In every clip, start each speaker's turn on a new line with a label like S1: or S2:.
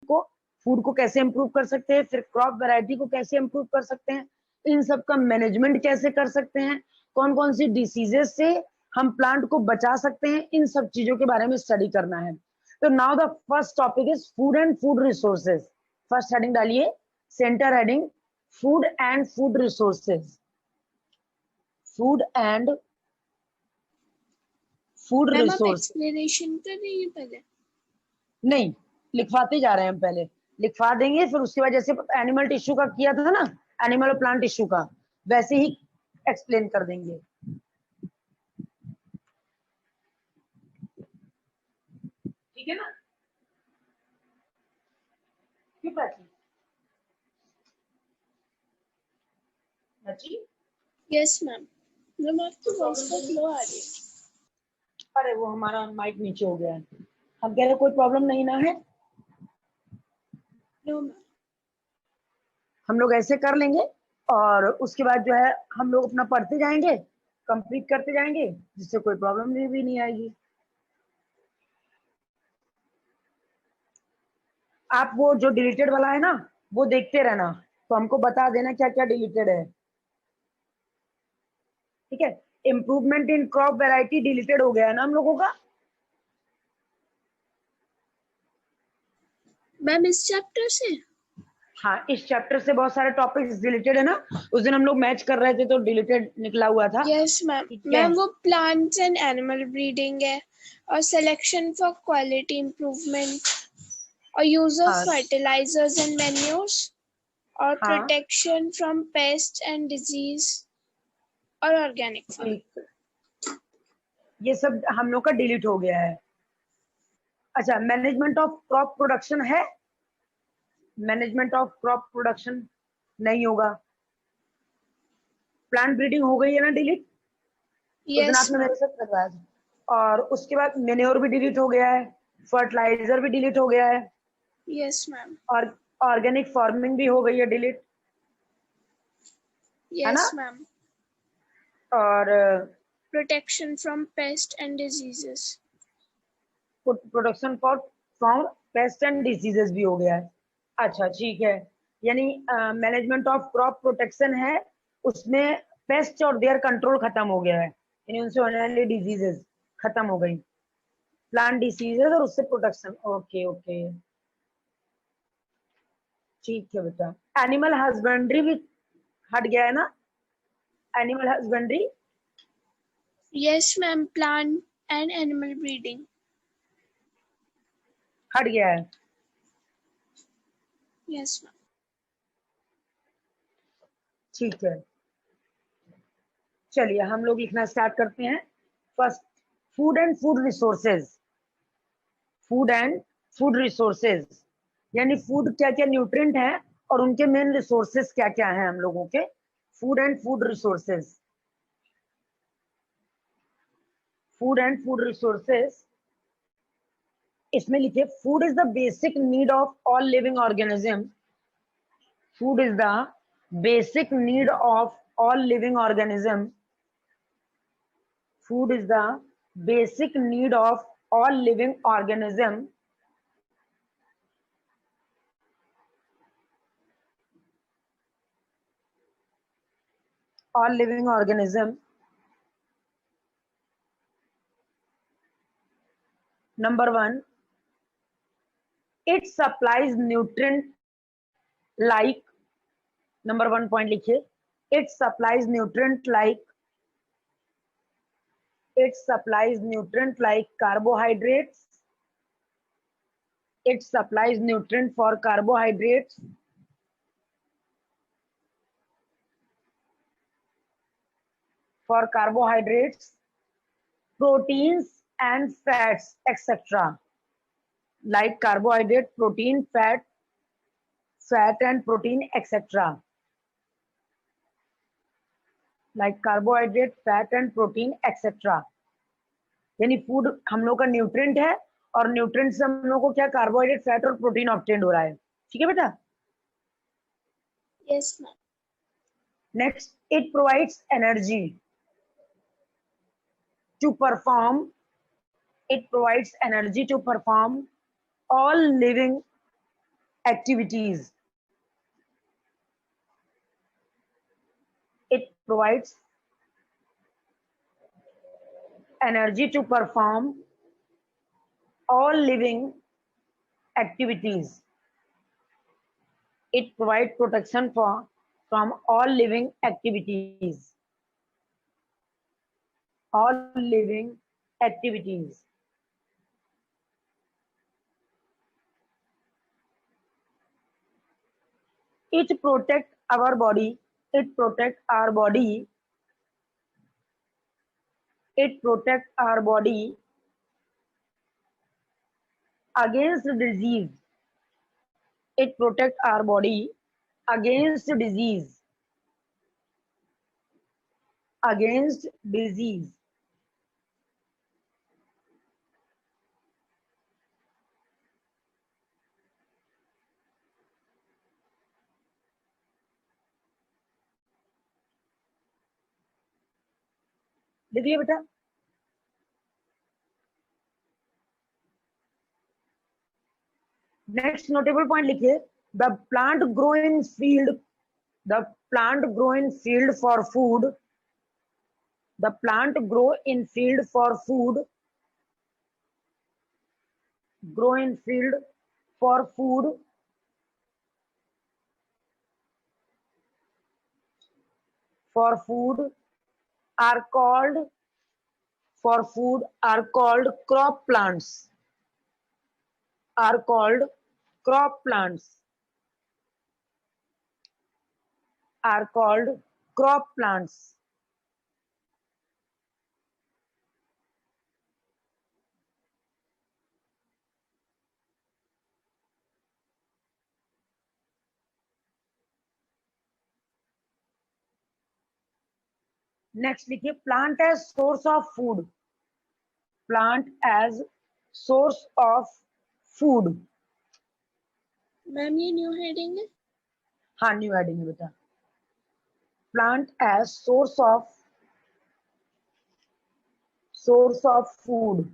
S1: को, फूड को कैसे इम्प्रूव कर सकते हैं, फिर क्रॉप वैरायटी को कैसे इम्प्रूव कर सकते हैं, इन सब का मैनेजमेंट कैसे कर सकते हैं, कौन कौन सी डिसीजेस से हम प्लांट को बचा सकते हैं, इन सब चीजों के बारे में स्टडी करना है। तो now the first topic is food and food resources. First heading डालिए, centre heading food and food resources. Food and food
S2: ma'am आप
S1: रिसोर्स
S2: एक्सप्लेनेशन कर रही हैं पहले?
S1: नहीं, लिखवाते जा रहे हैं हम, पहले लिखवा देंगे, फिर उसके बाद जैसे एनिमल टिश्यू का किया था ना, एनिमल और प्लांट टिश्यू का, वैसे ही एक्सप्लेन कर देंगे। ठीक है ना? क्यों Prachi? Prachi?
S2: Yes ma'am. Ma'am आपकी वॉइस बहुत लो आ रही है।
S1: अरे वो हमारा माइक नीचे हो गया है। हम कह रहे कोई प्रॉब्लम नहीं ना है,
S2: नो मैम।
S1: हम लोग ऐसे कर लेंगे और उसके बाद जो है हम लोग अपना पढ़ते जाएंगे, कंप्लीट करते जाएंगे, जिससे कोई प्रॉब्लम भी नहीं आएगी। आप वो जो डिलीटेड वाला है ना, वो देखते रहना, तो हमको बता देना क्या क्या डिलीटेड है। ठीक है? Improvement in crop variety deleted हो गया है ना हम लोगों का।
S2: मैम इस चैप्टर से?
S1: हाँ, इस चैप्टर से बहुत सारे टॉपिक्स डिलीटेड है ना, उस दिन हम लोग मैच कर रहे थे तो डिलीटेड निकला हुआ था।
S2: Yes ma'am.
S1: ठीक है?
S2: मैम वो प्लांट्स एंड एनिमल ब्रीडिंग है, और सिलेक्शन फॉर क्वालिटी इम्प्रूवमेंट, और यूज ऑफ
S1: हाँ
S2: फर्टिलाइजर्स एंड मैन्योर्स, और
S1: हाँ
S2: protection from pest and disease, और ऑर्गेनिक फार्म।
S1: ठीक, ये सब हम लोग का डिलीट हो गया है। अच्छा, मैनेजमेंट ऑफ क्रॉप प्रोडक्शन है? मैनेजमेंट ऑफ क्रॉप प्रोडक्शन नहीं होगा। प्लांट ब्रीडिंग हो गई है ना डिलीट, उस दिन
S2: यस
S1: आपने मेरे
S2: मैम।
S1: साथ करवाया था। और उसके बाद मेन्योर भी डिलीट हो गया है, फर्टिलाइजर भी डिलीट हो गया है,
S2: यस मैम।
S1: और ऑर्गेनिक फार्मिंग भी हो गई है डिलीट, है ना?
S2: Yes ma'am.
S1: और
S2: protection from pest and diseases.
S1: Production for from pest and diseases भी हो गया है। अच्छा ठीक है, यानी मैनेजमेंट ऑफ क्रॉप प्रोटेक्शन है, उसमें पेस्ट और देयर कंट्रोल खत्म हो गया है, यानी उनसे होने वाली डिजीजेस खत्म हो गई, प्लांट डिसीजेस और उससे प्रोटेक्शन। ओके ओके, ठीक है बेटा। एनिमल हस्बेंड्री भी हट गया है ना, animal husbandry
S2: yes ma'am. Plant and animal breeding.
S1: हट गया है।
S2: Yes ma'am.
S1: ठीक है, चलिए हम लोग लिखना स्टार्ट करते हैं। First, food and food resources. Food and food resources यानी फूड क्या क्या न्यूट्रिएंट है और उनके मेन रिसोर्सेज क्या क्या हैं हम लोगों के। Food and food resources, food and food resources, इसमें लिखिए food is the basic need of all living organism. Food is the basic need of all living organism. Food is the basic need of all living organism. All living organism. Number one, it supplies nutrient like, number one point लिखिए, it supplies nutrient like, it supplies nutrient like carbohydrates. It supplies nutrient for carbohydrates, for carbohydrates, proteins and fats, etc. Like carbohydrate, protein, fat, fat and protein, etc. Like carbohydrate, fat and protein, etc. यानी food हम लोग का nutrient है और nutrient से हम लोग को क्या कार्बोहाइड्रेट, फैट और प्रोटीन ऑब्टेन हो रहा है। ठीक है बेटा?
S2: Yes ma'am.
S1: Next, it provides energy to perform, it provides energy to perform all living activities. It provides energy to perform all living activities. It provides protection from all living activities. All living activities. It protects our body. It protects our body. It protects our body against disease. It protects our body against disease. Against disease. लिख लिया बेटा? Next notable point लिखिए, the plant grow in field, the plant grow in field for food, the plant grow in field for food, grow in field for food, for food are called, for food are called crop plants, are called crop plants, are called crop plants. Next लिखिए, plant as source of food, plant as source of food.
S2: Ma'am ये new heading है?
S1: हाँ new heading है बेटा. Plant as source of food.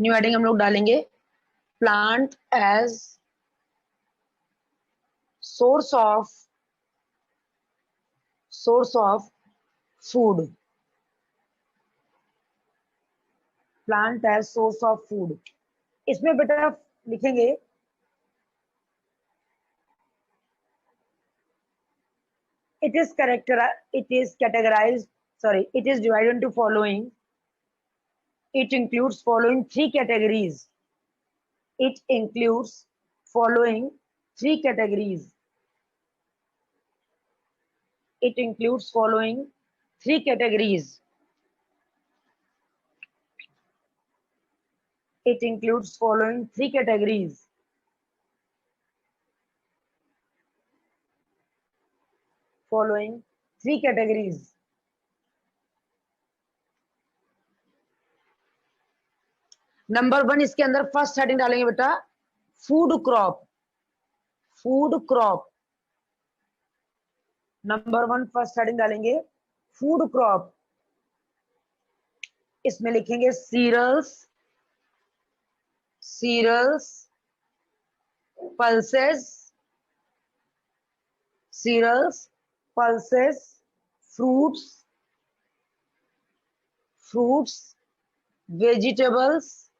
S1: New heading हम लोग डालेंगे, plant as source of food. Plant as source of food. इसमें बेटा लिखेंगे, it is divided into following. It includes following three categories. It includes following three categories. It includes following three categories. It includes following three categories. Following three categories. Number 1 इसके अंदर first heading डालेंगे बेटा, food crop. Food crop. Number 1 first heading डालेंगे, food crop. इसमें लिखेंगे cereals, pulses, cereals, pulses, fruits, vegetables,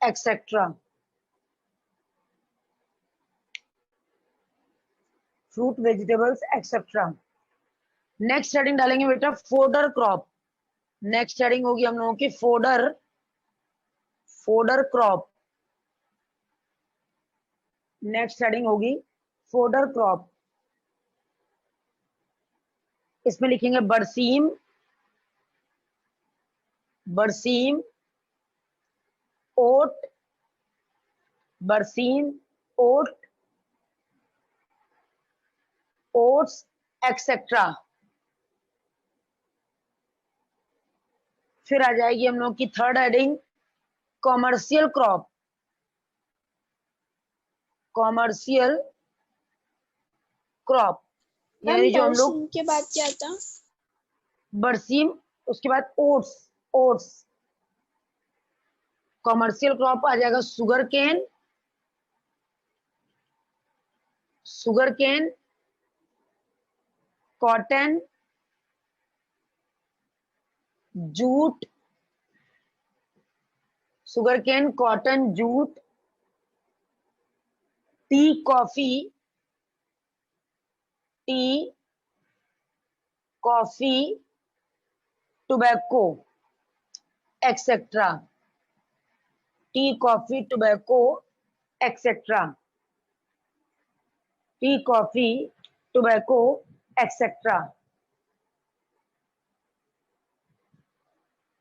S1: etc. Fruit, vegetables, etc. नेक्स्ट हेडिंग डालेंगे बेटा, फोडर क्रॉप. नेक्स्ट हेडिंग होगी हम लोगों की फोडर क्रॉप. नेक्स्ट हेडिंग होगी फोडर क्रॉप. इसमें लिखेंगे बरसीम, ओट, ओट्स एक्सेट्रा. फिर आ जाएगी हम लोग की थर्ड हेडिंग, कॉमर्शियल क्रॉप. यानी जो हम लोग
S2: के बाद क्या था?
S1: बरसीम, उसके बाद ओट्स. ओट्स। कॉमर्शियल क्रॉप आ जाएगा sugar cane, cotton, jute, sugar cane, cotton, jute, tea, coffee, tobacco, etcetera. Tea, coffee, tobacco, etcetera. Tea, coffee, tobacco, etcetera.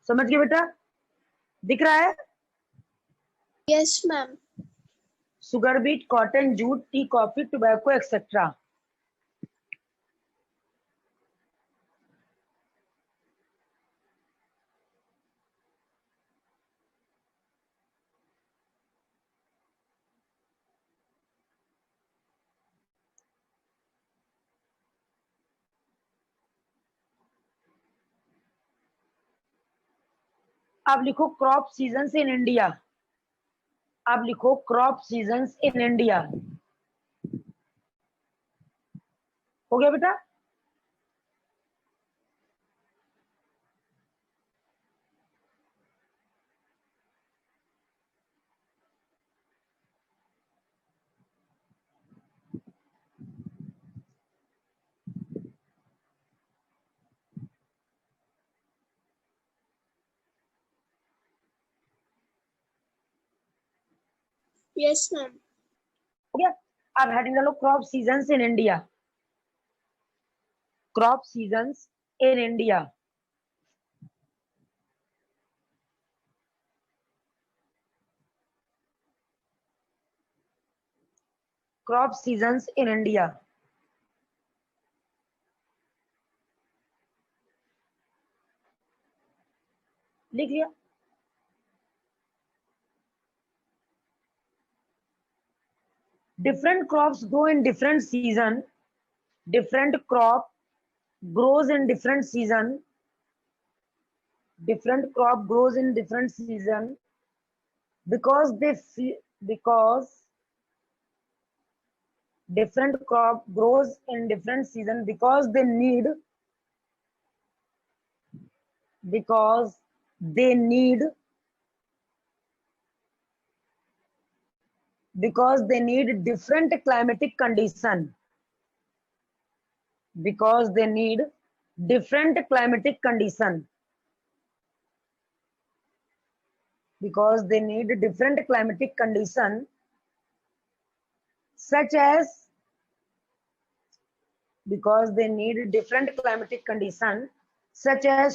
S1: समझ गए बेटा? दिख रहा है?
S2: Yes ma'am.
S1: Sugar beet, cotton, jute, tea, coffee, tobacco, etcetera. अब लिखो क्रॉप सीजन्स इन इंडिया। अब लिखो क्रॉप सीजन्स इन इंडिया। हो गया बेटा?
S2: Yes ma'am.
S1: हो गया? अब हेडिंग डालो crop seasons in India. Crop seasons in India. Crop seasons in India. लिख लिया? Different crops grow in different season. Different crop grows in different season. Different crop grows in different season because different crop grows in different season because they need different climatic condition. Because they need different climatic condition. Because they need different climatic condition such as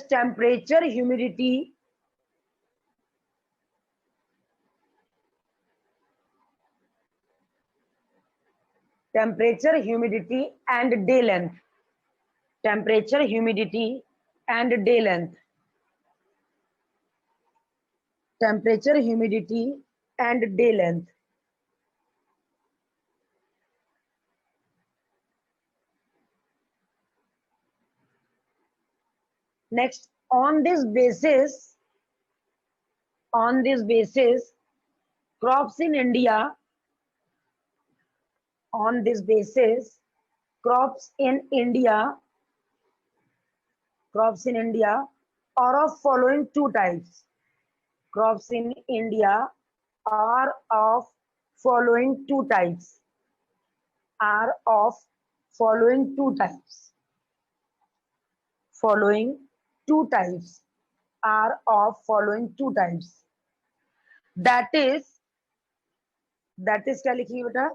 S1: temperature, humidity, and day length. Temperature, humidity, and day length. Temperature, humidity, and day length. Next, on this basis, crops in India, are of following two types. Crops in India are of following two types. That is क्या लिखिए बेटा?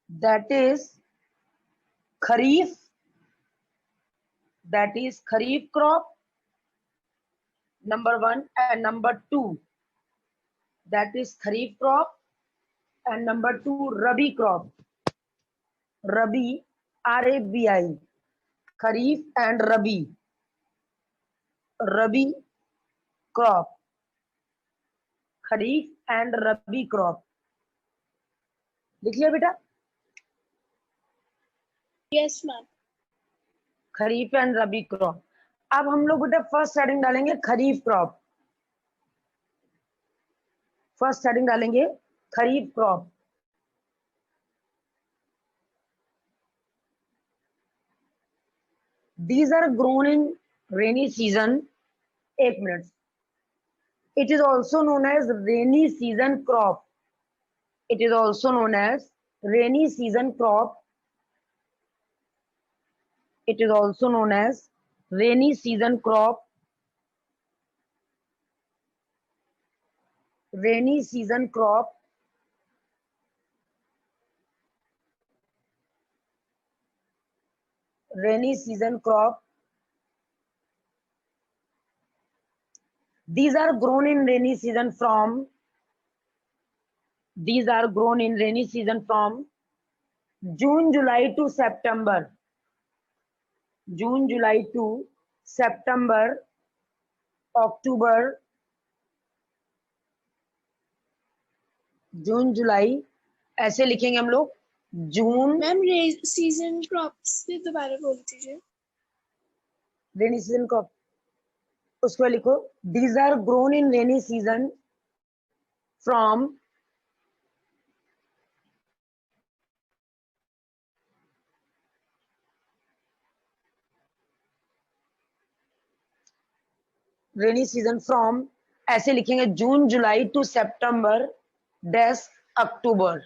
S1: That is Kharif crop, number 1, and number 2. That is Kharif crop, and number 2 Rabi crop. Rabi, R-A-B-I. Kharif and Rabi. Rabi crop. Kharif and Rabi crop. लिख लिया बेटा?
S2: Yes ma'am.
S1: Kharif and rabi crop. अब हम लोग बेटा first heading डालेंगे खरीफ crop. First heading डालेंगे खरीफ crop. These are grown in rainy season. 8 minutes. It is also known as rainy season crop. It is also known as rainy season crop. It is also known as rainy season crop. Rainy season crop. Rainy season crop. These are grown in rainy season from. These are grown in rainy season from June, July to September. June, July to September, October. जून जुलाई ऐसे लिखेंगे हम लोग। जून
S2: ma'am season crops से दोबारा बोल दीजिए।
S1: Rainy season crop उसको लिखो these are grown in rainy season from rainy season from ऐसे लिखेंगे जून जुलाई टू सितंबर डैश अक्टूबर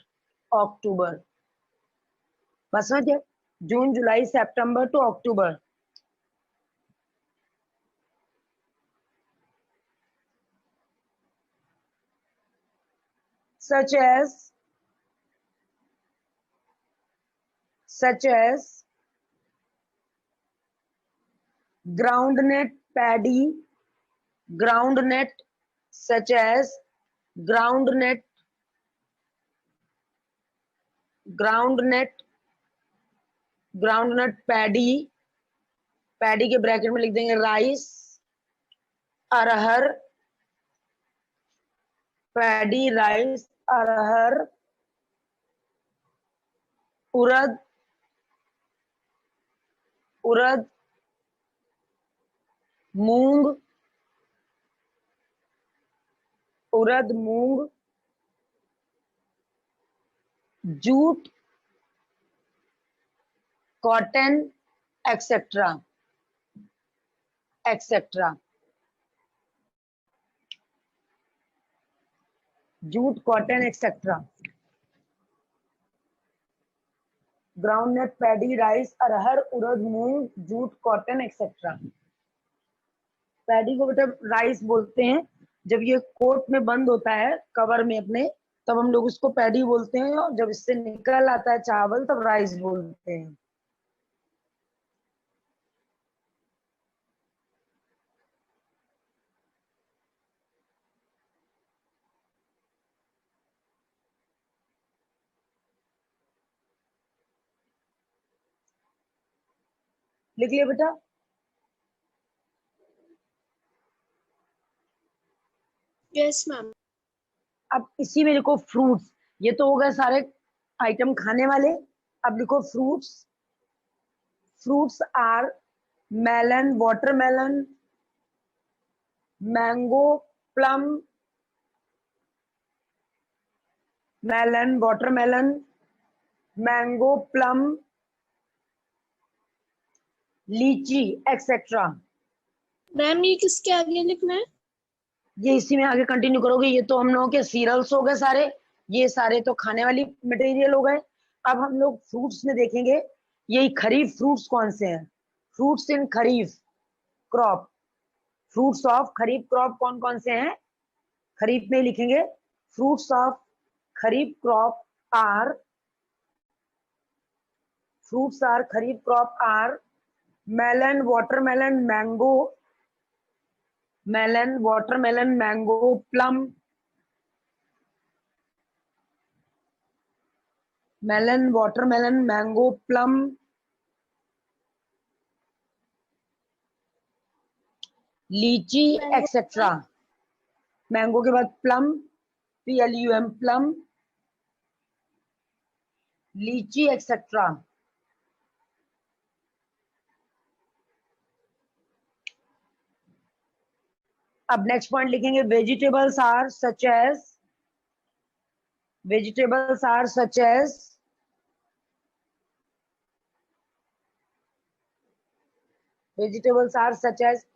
S1: अक्टूबर बस समझ गए जून जुलाई सितंबर टू अक्टूबर such as groundnut paddy groundnut such as groundnut paddy paddy के ब्रैकेट में लिख देंगे rice arhar paddy rice arhar urad urad moong urad moong jute cotton et cetera et cetera jute cotton et cetera groundnut paddy rice arhar urad moong jute cotton et cetera paddy को बेटा राइस बोलते हैं जब ये कोट में बंद होता है कवर में अपने तब हम लोग उसको पैडी बोलते हैं और जब इससे निकल आता है चावल तब राइस बोलते हैं लिख लिया बेटा
S2: यस मैम
S1: अब इसी में लिखो फ्रूट्स ये तो हो गए सारे आइटम खाने वाले अब लिखो fruits fruits are melon watermelon mango plum melon watermelon mango plum lychee etcetera
S2: ma'am ये किसके आगे लिखना है
S1: ये इसी में आगे कंटिन्यू करोगे ये तो हम लोगों के सीरियल्स हो गए सारे ये सारे तो खाने वाली मटेरियल हो गए अब हम लोग फ्रूट्स में देखेंगे यही खरीफ फ्रूट्स कौन से हैं fruits in kharif crop fruits of kharif crop कौन कौन से हैं खरीफ में लिखेंगे fruits of kharif crop are fruits are kharif crop are melon watermelon mango melon watermelon mango plum melon watermelon mango plum lychee etcetera mango के बाद plum PLUM plum lychee etcetera अब next point लिखेंगे vegetables are such as Vegetables are such as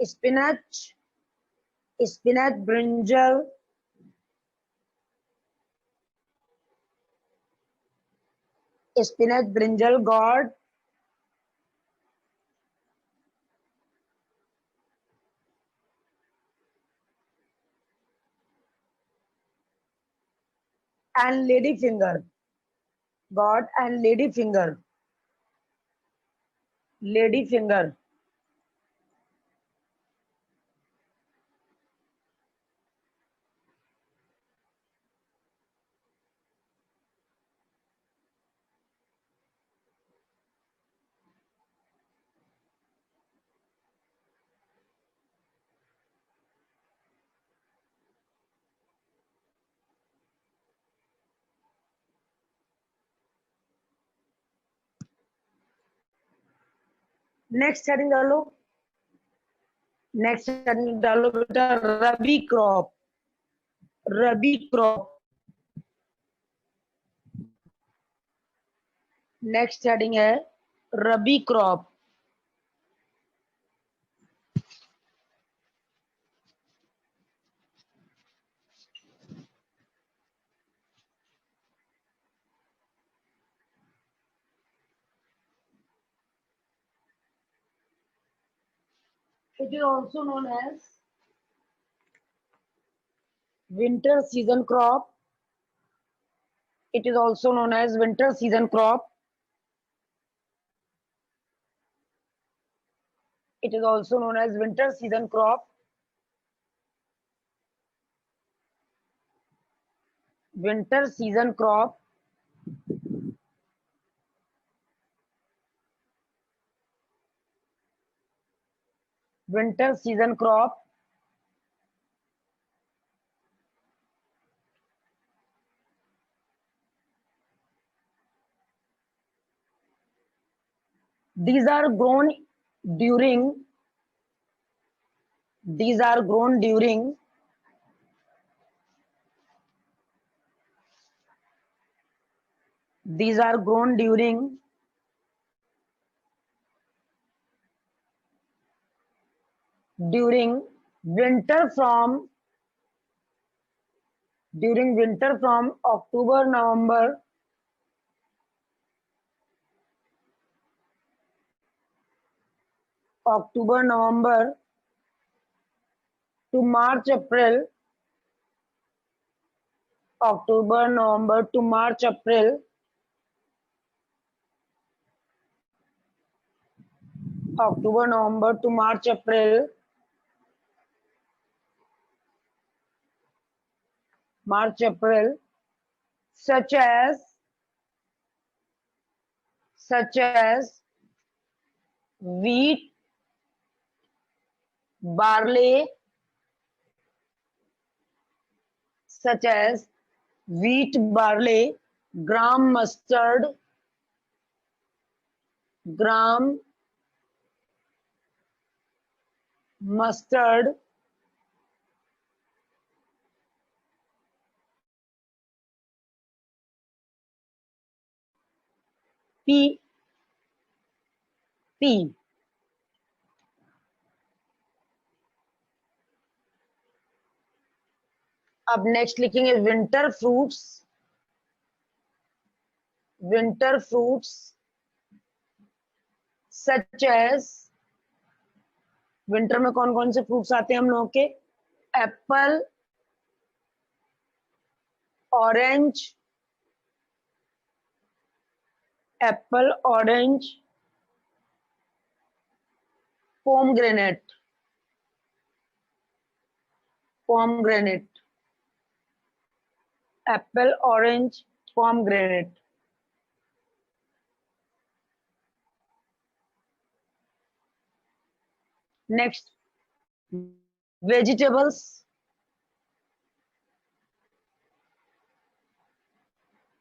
S1: spinach, brinjal, gourd, and ladyfinger. Gourd and ladyfinger. Ladyfinger. Next heading डालो, next heading डालो बेटा, रबी crop. रबी crop. Next heading है रबी crop. It is also known as winter season crop. It is also known as winter season crop. It is also known as winter season crop. Winter season crop. Winter season crop. These are grown during. These are grown during. These are grown during. During winter from. During winter from October, November. October, November to March, April. October, November to March, April. October, November to March, April. March, April. Such as wheat, barley, such as wheat, barley, gram mustard, gram mustard, pea, pea. अब next लिखेंगे winter fruits. Winter fruits such as, winter में कौन कौन से fruits आते हैं हम लोगों के? Apple, orange, Apple, orange, pomegranate, pomegranate, Apple, orange, pomegranate. Next vegetables.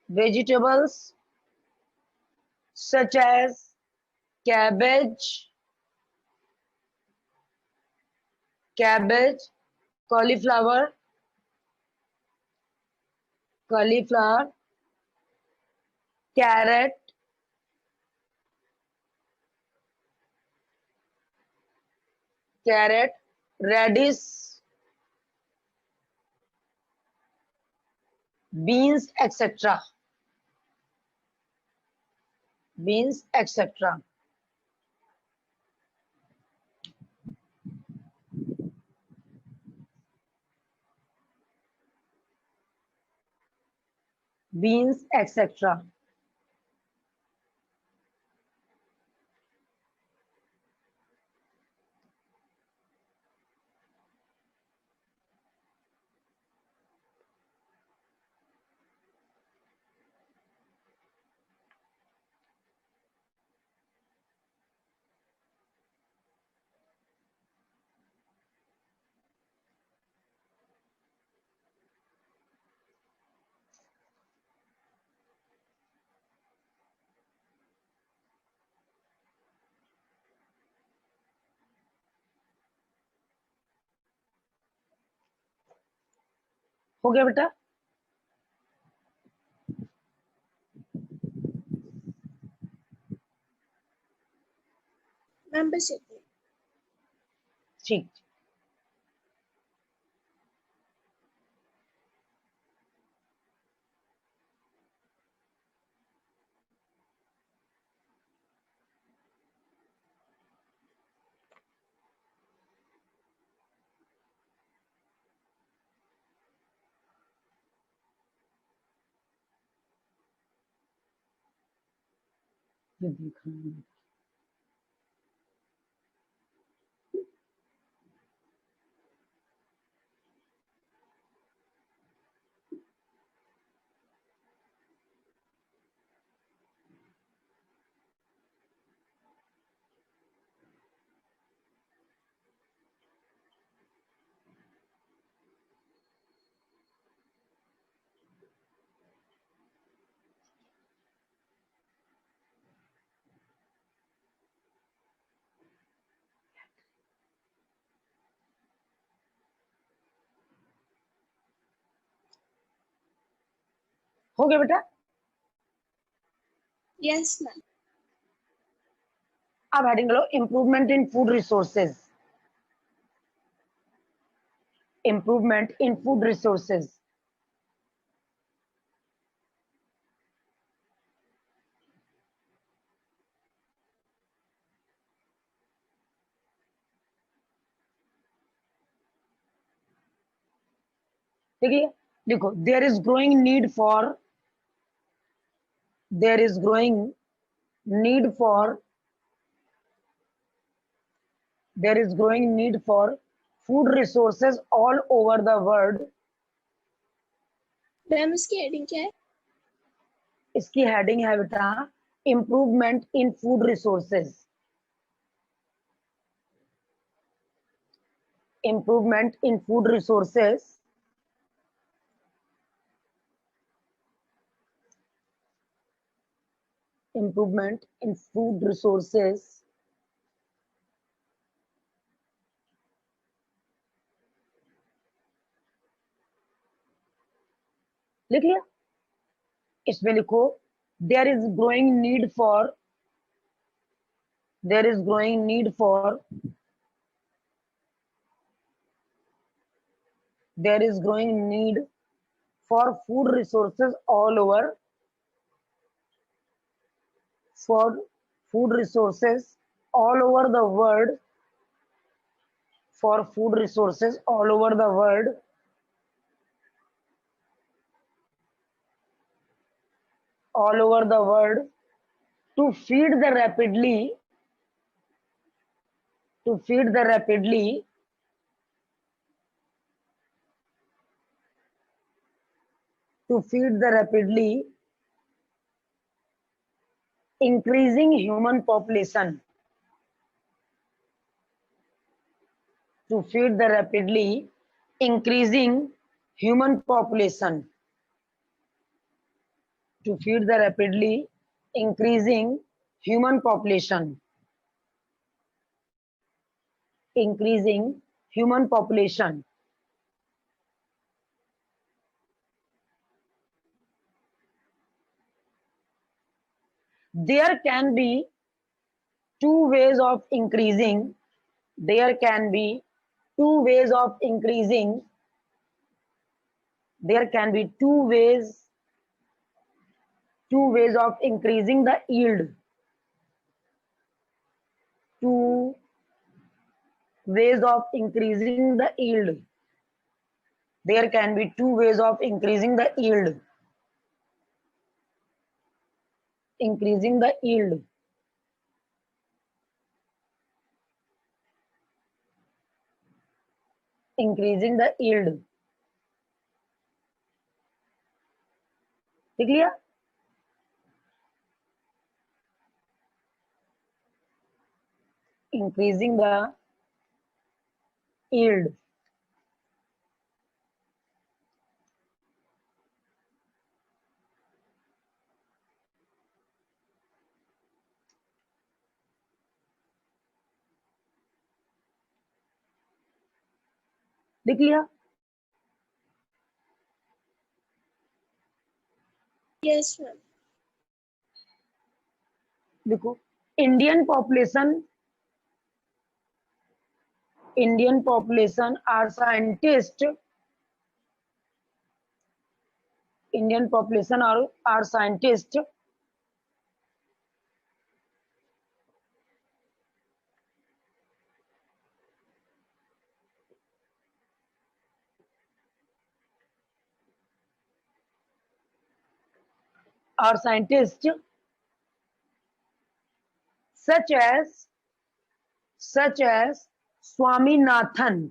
S1: Vegetables such as cabbage, cauliflower, carrot, radish, beans, etc. Beans, etc. Beans, etc. हो गया बेटा?
S2: मैम बस इतना।
S1: ठीक। ये देखा है। हो गया बेटा?
S2: Yes ma'am.
S1: अब हेडिंग लो improvement in food resources. Improvement in food resources. देखिए, देखो, there is growing need for there is growing need for there is growing need for food resources all over the world.
S2: Ma'am इसकी heading क्या है?
S1: इसकी heading है बेटा improvement in food resources. Improvement in food resources. Improvement in food resources. लिख लिया? इसमें लिखो there is growing need for there is growing need for there is growing need for food resources all over for food resources all over the world for food resources all over the world all over the world to feed the rapidly to feed the rapidly to feed the rapidly increasing human population to feed the rapidly increasing human population to feed the rapidly increasing human population increasing human population There can be two ways of increasing. There can be two ways of increasing. There can be two ways of increasing the yield. Two ways of increasing the yield. There can be two ways of increasing the yield. Increasing the yield. Increasing the yield. देख लिया? Increasing the yield. देख लिया?
S2: Yes, ma'am.
S1: देखो, Indian population are scientists. Indian population are scientists. Are scientists such as Swaminathan,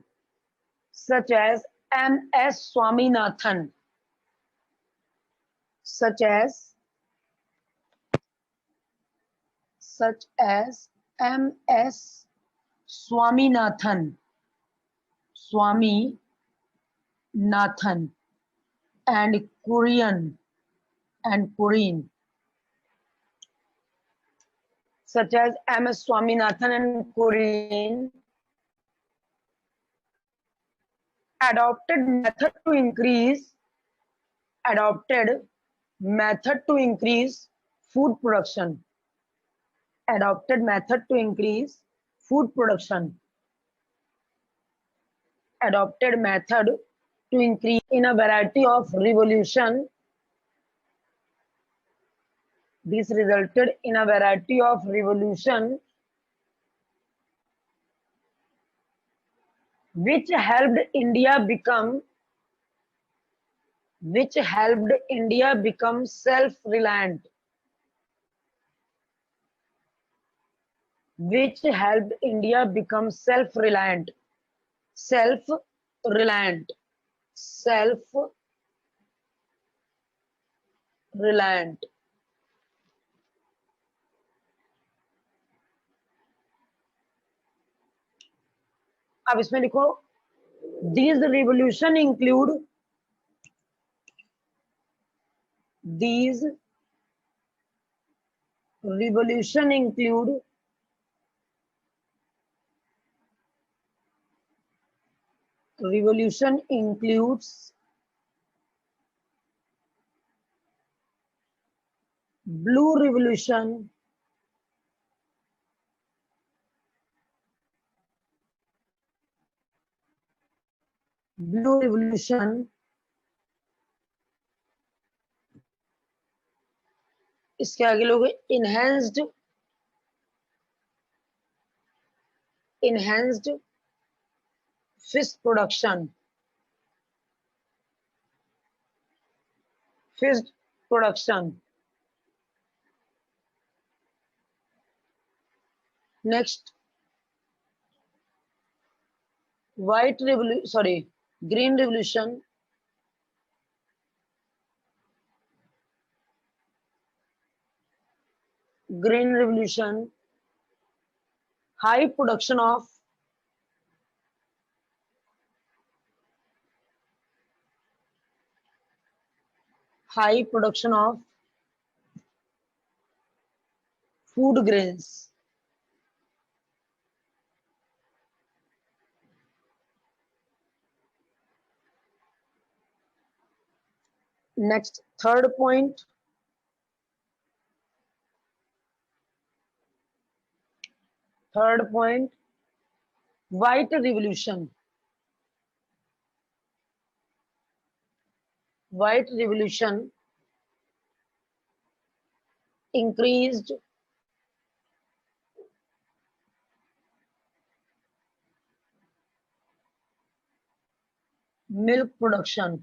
S1: such as M.S. Swaminathan, such as M.S. Swaminathan, and Korean, such as M.S. Swaminathan and Korean, adopted method to increase food production. Adopted method to increase food production. Adopted method to increase in a variety of revolution. This resulted in a variety of revolution which helped India become self-reliant. Which helped India become self-reliant. Self-reliant. अब इसमें लिखो, these revolution include revolution includes blue revolution, इसके आगे लोग enhanced fish production. Next, green revolution. Green revolution, high production of food grains. Next, third point, third point, white revolution. White revolution increased milk production.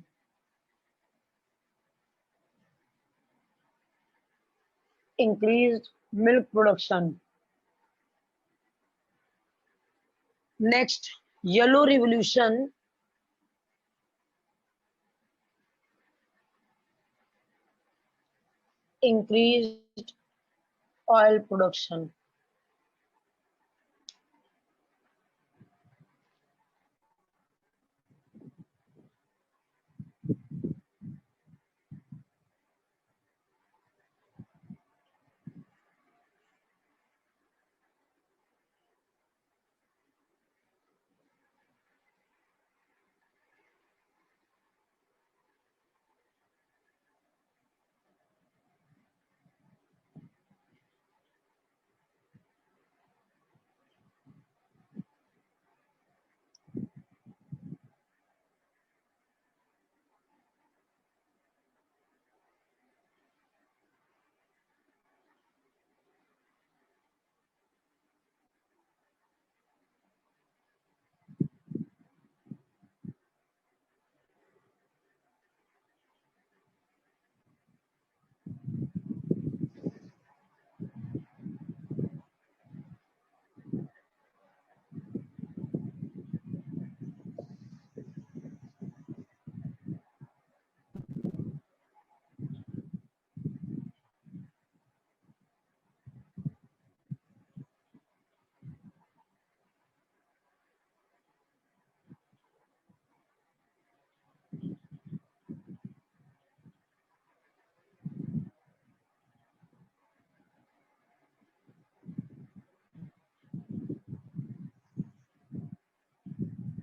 S1: Increased milk production. Next, yellow revolution increased oil production.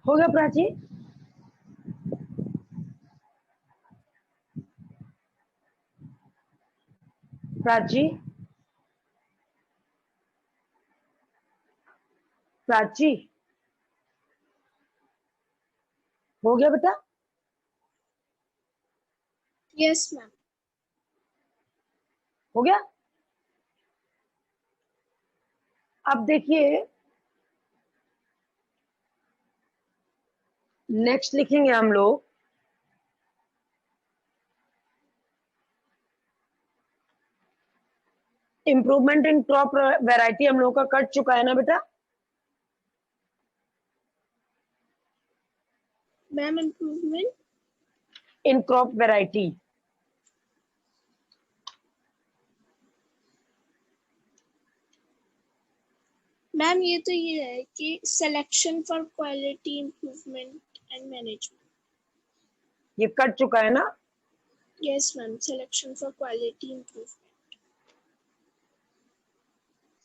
S1: हो गया प्राची? प्राची, प्राची, हो गया बेटा?
S2: Yes ma'am.
S1: हो गया? अब देखिए, next लिखेंगे हम लोग इम्प्रूवमेंट इन क्रॉप वैरायटी। हम लोग का कट चुका है ना बेटा?
S2: Ma'am improvement
S1: in crop variety.
S2: Ma'am ये तो ये है कि selection for quality improvement and management.
S1: ये कट चुका है ना?
S2: Yes ma'am, selection for quality improvement.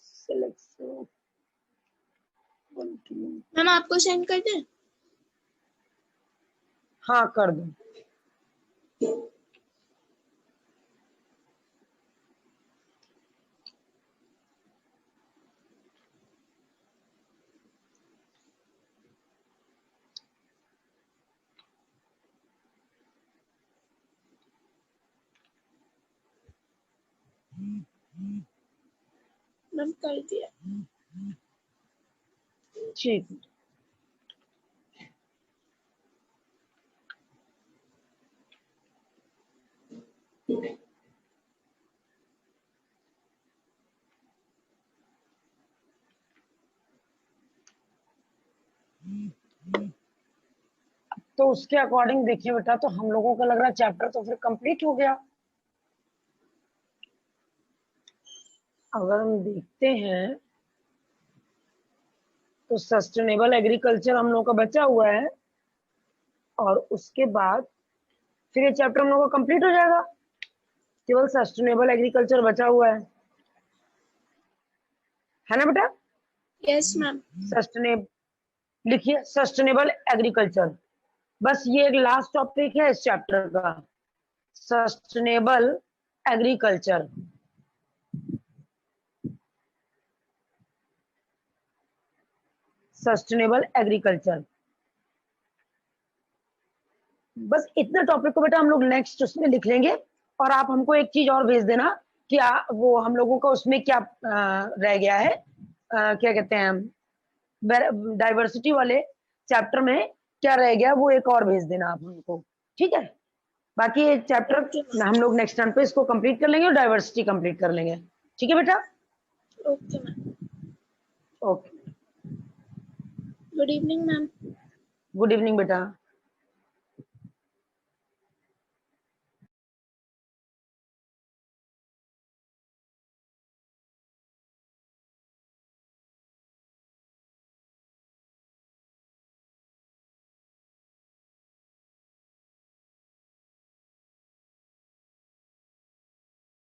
S1: Selection.
S2: Ma'am आपको सेंड कर दें?
S1: हाँ कर दो।
S2: मैम कर दिया।
S1: ठीक। तो उसके अकॉर्डिंग देखिए बेटा, तो हम लोगों को लग रहा है चैप्टर तो फिर कंप्लीट हो गया। अगर हम देखते हैं तो सस्टेनेबल एग्रीकल्चर हम लोगों का बचा हुआ है, और उसके बाद फिर ये चैप्टर हम लोगों का कंप्लीट हो जाएगा। केवल सस्टेनेबल एग्रीकल्चर बचा हुआ है ना बेटा?
S2: Yes ma'am.
S1: सस्टेनेबल लिखिए, सस्टेनेबल एग्रीकल्चर। बस ये एक लास्ट टॉपिक है इस चैप्टर का, सस्टेनेबल एग्रीकल्चर। Sustainable agriculture. बस इतने टॉपिक को बेटा हम लोग नेक्स्ट उसमें लिख लेंगे। और आप हमको एक चीज और भेज देना कि वो हम लोगों का उसमें क्या रह गया है, क्या कहते हैं डाइवर्सिटी वाले चैप्टर में क्या रह गया, वो एक और भेज देना आप हमको, ठीक है। बाकी ये चैप्टर हम लोग नेक्स्ट टाइम पे इसको कंप्लीट कर लेंगे और डाइवर्सिटी कंप्लीट कर लेंगे, ठीक है बेटा।
S2: Okay ma'am.
S1: Okay,
S2: good evening ma'am.
S1: Good evening बेटा।